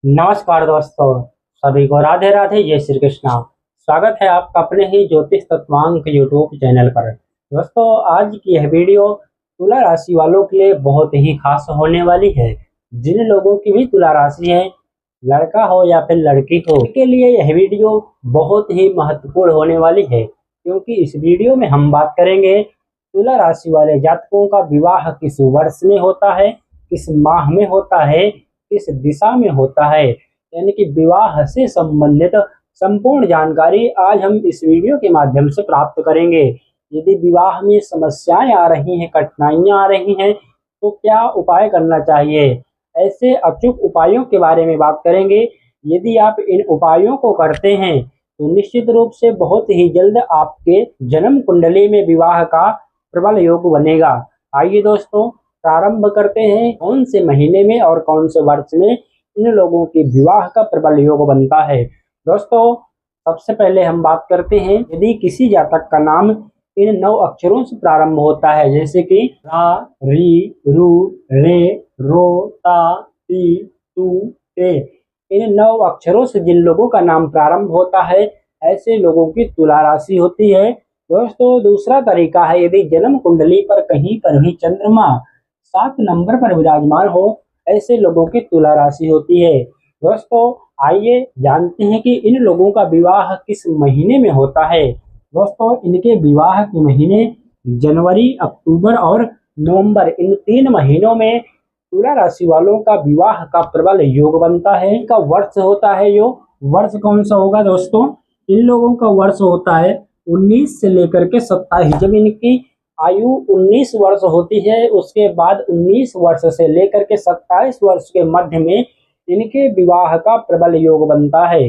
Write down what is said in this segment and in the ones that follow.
नमस्कार दोस्तों, सभी को राधे राधे, जय श्री कृष्णा। स्वागत है आपका अपने ही ज्योतिष तत्वांक यूट्यूब चैनल पर। दोस्तों, आज की यह वीडियो तुला राशि वालों के लिए बहुत ही खास होने वाली है। जिन लोगों की भी तुला राशि है, लड़का हो या फिर लड़की हो, उनके लिए यह वीडियो बहुत ही महत्वपूर्ण होने वाली है, क्योंकि इस वीडियो में हम बात करेंगे तुला राशि वाले जातकों का विवाह किस वर्ष में होता है, किस माह में होता है, किस दिशा में होता है, यानी कि विवाह से संबंधित संपूर्ण जानकारी आज हम इस वीडियो के माध्यम से प्राप्त करेंगे। यदि विवाह में समस्याएं आ रही हैं, कठिनाइयां आ रही हैं, तो क्या उपाय करना चाहिए, ऐसे अचूक उपायों के बारे में बात करेंगे। यदि आप इन उपायों को करते हैं तो निश्चित रूप से बहुत ही जल्द आपके जन्म कुंडली में विवाह का प्रबल योग बनेगा। आइए दोस्तों, प्रारंभ करते हैं कौन से महीने में और कौन से वर्ष में इन लोगों के विवाह का प्रबल योग बनता है। दोस्तों, सबसे पहले हम बात करते हैं, यदि किसी जातक का नाम इन 9 अक्षरों से प्रारंभ होता है, जैसे कि रा, री, रू, रे, रो, ता, ती, तू, ते, इन 9 अक्षरों से जिन लोगों का नाम प्रारंभ होता है, ऐसे लोगों की तुला राशि होती है। दोस्तों, दूसरा तरीका है, यदि जन्म कुंडली पर कहीं पर भी चंद्रमा 7 नंबर पर विराजमान हो, ऐसे लोगों की तुला राशि होती है। दोस्तों, आइए जानते हैं कि इन लोगों का विवाह किस महीने में होता है। दोस्तों, इनके विवाह के महीने जनवरी, अक्टूबर और नवंबर, इन 3 महीनों में तुला राशि वालों का विवाह का प्रबल योग बनता है। इनका वर्ष होता है, जो वर्ष कौन सा होगा दोस्तों, इन लोगों का वर्ष होता है 19 से लेकर के 27। जब इनकी आयु 19 वर्ष होती है, उसके बाद 19 वर्ष से लेकर के 27 वर्ष के मध्य में इनके विवाह का प्रबल योग बनता है।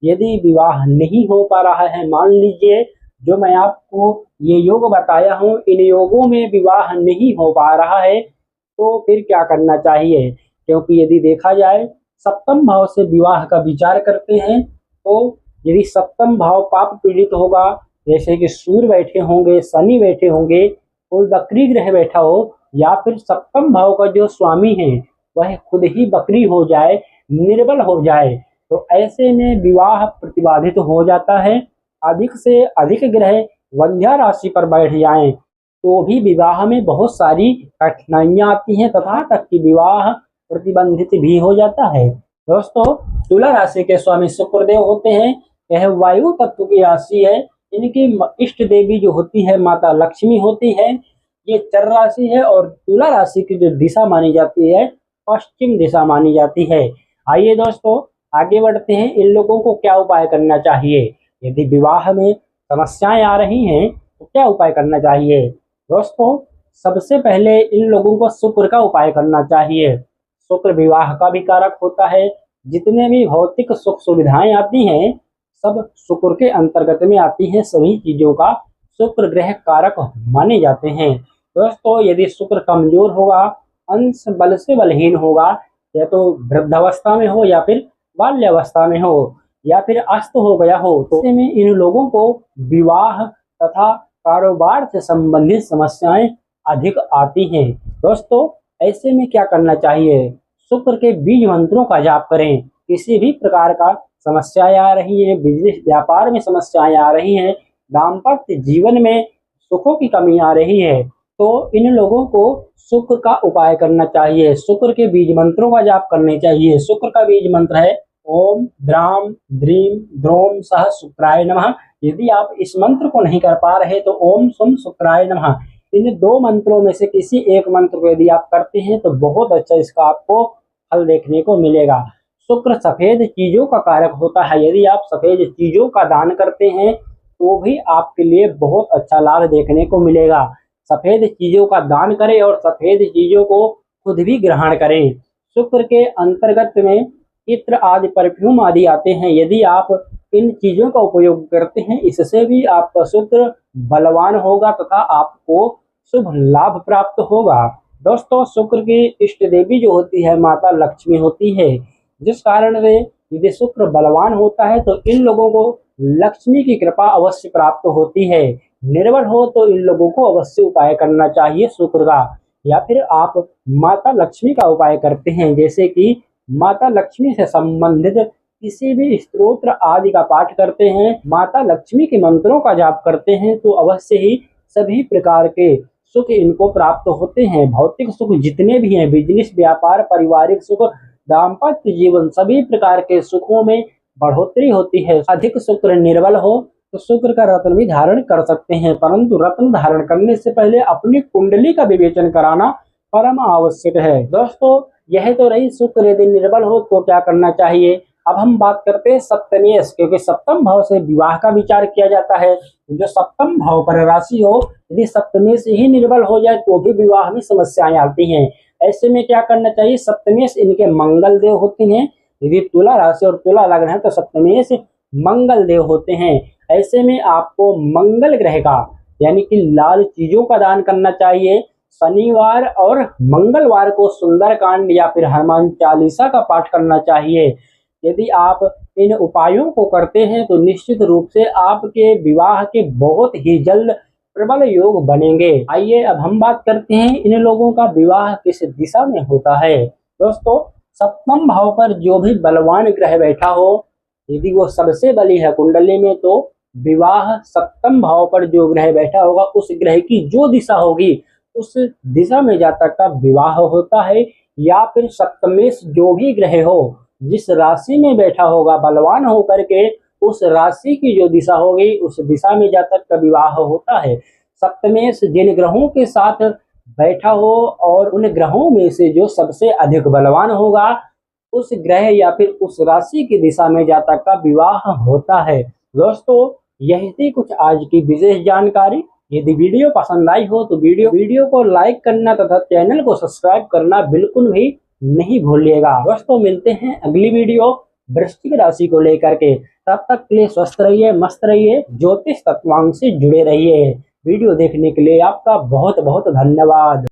यदि विवाह नहीं हो पा रहा है, मान लीजिए जो मैं आपको ये योग बताया हूँ, इन योगों में विवाह नहीं हो पा रहा है, तो फिर क्या करना चाहिए। क्योंकि यदि देखा जाए सप्तम भाव से विवाह का विचार करते हैं, तो यदि सप्तम भाव पाप पीड़ित होगा, जैसे कि सूर्य बैठे होंगे, शनि बैठे होंगे, कोई बकरी ग्रह बैठा हो, या फिर सप्तम भाव का जो स्वामी है वह खुद ही बकरी हो जाए, निर्बल हो जाए, तो ऐसे में विवाह प्रतिबाधित हो जाता है। अधिक से अधिक ग्रह वंध्या राशि पर बैठ जाएं तो भी विवाह में बहुत सारी कठिनाइयां आती हैं, तथा तक कि विवाह प्रतिबंधित भी हो जाता है। दोस्तों, तुला राशि के स्वामी शुक्रदेव होते हैं। यह वायु तत्व की राशि है। इनकी इष्ट देवी जो होती है माता लक्ष्मी होती है। ये चर राशि है और तुला राशि की जो दिशा मानी जाती है, पश्चिम दिशा मानी जाती है। आइए दोस्तों, आगे बढ़ते हैं, इन लोगों को क्या उपाय करना चाहिए। यदि विवाह में समस्याएं आ रही हैं तो क्या उपाय करना चाहिए। दोस्तों, सबसे पहले इन लोगों को शुक्र का उपाय करना चाहिए। शुक्र विवाह का भी कारक होता है। जितने भी भौतिक सुख सुविधाएं आती हैं, सब शुक्र के अंतर्गत में आती हैं। सभी चीजों का शुक्र ग्रह कारक माने जाते हैं। दोस्तों, यदि शुक्र कमजोर होगा, अंश बल से बलहीन होगा, या तो वृद्धावस्था में हो या फिर बाल्यावस्था में हो या फिर अस्त हो गया हो, तो ऐसे में इन लोगों को विवाह तथा कारोबार से संबंधित समस्याएं अधिक आती हैं। दोस्तों, ऐसे में क्या करना चाहिए, शुक्र के बीज मंत्रों का जाप करें। किसी भी प्रकार का समस्याएं आ रही हैं, बिजनेस व्यापार में समस्याएं आ रही हैं, दाम्पत्य जीवन में सुखों की कमी आ रही है, तो इन लोगों को शुक्र का उपाय करना चाहिए। शुक्र के बीज मंत्रों का जाप करने चाहिए। शुक्र का बीज मंत्र है ओम द्राम द्रीम द्रोम सह शुक्राय नमः। यदि आप इस मंत्र को नहीं कर पा रहे तो ओम सुम शुक्राय नमः, इन 2 मंत्रों में से किसी एक मंत्र को यदि आप करते हैं तो बहुत अच्छा इसका आपको फल देखने को मिलेगा। शुक्र सफेद चीजों का कारक होता है। यदि आप सफेद चीजों का दान करते हैं तो भी आपके लिए बहुत अच्छा लाभ देखने को मिलेगा। सफेद चीजों का दान करें और सफेद चीजों को खुद भी ग्रहण करें। शुक्र के अंतर्गत में इत्र आदि, परफ्यूम आदि आते हैं। यदि आप इन चीजों का उपयोग करते हैं, इससे भी आपका शुक्र बलवान होगा तथा आपको शुभ लाभ प्राप्त होगा। दोस्तों, शुक्र की इष्ट देवी जो होती है माता लक्ष्मी होती है, जिस कारण वे यदि शुक्र बलवान होता है तो इन लोगों को लक्ष्मी की कृपा अवश्य प्राप्त होती है। निर्बल हो तो इन लोगों को अवश्य उपाय करना चाहिए शुक्र का, या फिर आप माता लक्ष्मी का उपाय करते हैं, जैसे कि माता लक्ष्मी से संबंधित किसी भी स्तोत्र आदि का पाठ करते हैं, माता लक्ष्मी के मंत्रों का जाप करते हैं तो अवश्य ही सभी प्रकार के सुख इनको प्राप्त होते हैं। भौतिक सुख जितने भी हैं, बिजनेस, व्यापार, पारिवारिक सुख, दाम्पत्य जीवन, सभी प्रकार के सुखों में बढ़ोतरी होती है। अधिक शुक्र निर्बल हो तो शुक्र का रत्न भी धारण कर सकते हैं, परंतु रत्न धारण करने से पहले अपनी कुंडली का विवेचन कराना परम आवश्यक है। दोस्तों, यह तो रही शुक्र यदि निर्बल हो तो क्या करना चाहिए। अब हम बात करते हैं सप्तमेश, क्योंकि सप्तम भाव से विवाह का विचार किया जाता है। जो सप्तम भाव पर राशि हो, यदि सप्तमेश ही निर्बल हो जाए तो भी विवाह में समस्याएं आती हैं। ऐसे में क्या करना चाहिए, सप्तमेश इनके मंगल देव होते हैं। यदि तुला राशि और तुला लग्न है तो सप्तमेश मंगल देव होते हैं। ऐसे में आपको मंगल ग्रह का यानी कि लाल चीजों का दान करना चाहिए। शनिवार और मंगलवार को सुंदरकांड या फिर हनुमान चालीसा का पाठ करना चाहिए। यदि आप इन उपायों को करते हैं तो निश्चित रूप से आपके विवाह के बहुत ही जल्द प्रबल योग बनेंगे। आइए अब हम बात करते हैं इन लोगों का विवाह किस दिशा में होता है। दोस्तों, सप्तम भाव पर जो भी बलवान ग्रह बैठा हो, यदि वो सबसे बली है कुंडली में, तो विवाह सप्तम भाव पर जो ग्रह बैठा होगा उस ग्रह की जो दिशा होगी उस दिशा में जातक का विवाह होता है। या फिर सप्तमेश जो भी ग्रह हो, जिस राशि में बैठा होगा बलवान होकर के, उस राशि की जो दिशा होगी उस दिशा में जातक का विवाह होता है। सप्तमेश जिन ग्रहों के साथ बैठा हो और उन ग्रहों में से जो सबसे अधिक बलवान होगा उस ग्रह या फिर उस राशि की दिशा में जातक का विवाह होता है। दोस्तों, यही थी कुछ आज की विशेष जानकारी। यदि वीडियो पसंद आई हो तो वीडियो को लाइक करना तथा चैनल को सब्सक्राइब करना बिल्कुल भी नहीं भूलिएगा। दोस्तों, मिलते हैं अगली वीडियो वृश्चिक राशि को लेकर के। तब तक के लिए स्वस्थ रहिए, मस्त रहिए, ज्योतिष तत्वांग से जुड़े रहिए। वीडियो देखने के लिए आपका बहुत बहुत धन्यवाद।